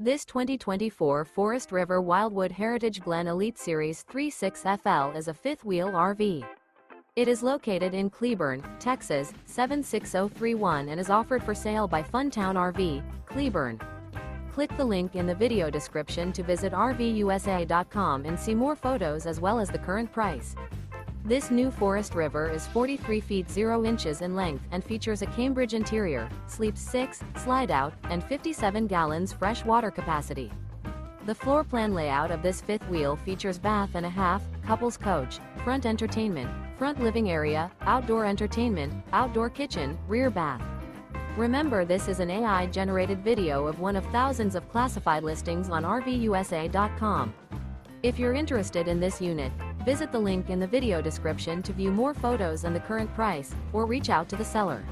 This 2024 Forest River Wildwood Heritage Glen Elite Series 36FL is a fifth-wheel RV. It is located in Cleburne, Texas, 76031 and is offered for sale by Funtown RV, Cleburne. Click the link in the video description to visit RVUSA.com and see more photos as well as the current price. This new Forest River is 43 feet 0 inches in length and features a Cambridge interior, sleeps 6, slide-out, and 57 gallons fresh water capacity. The floor plan layout of this fifth wheel features bath and a half, couples coach, front entertainment, front living area, outdoor entertainment, outdoor kitchen, rear bath. Remember, this is an AI-generated video of one of thousands of classified listings on RVUSA.com. If you're interested in this unit, visit the link in the video description to view more photos and the current price, or reach out to the seller.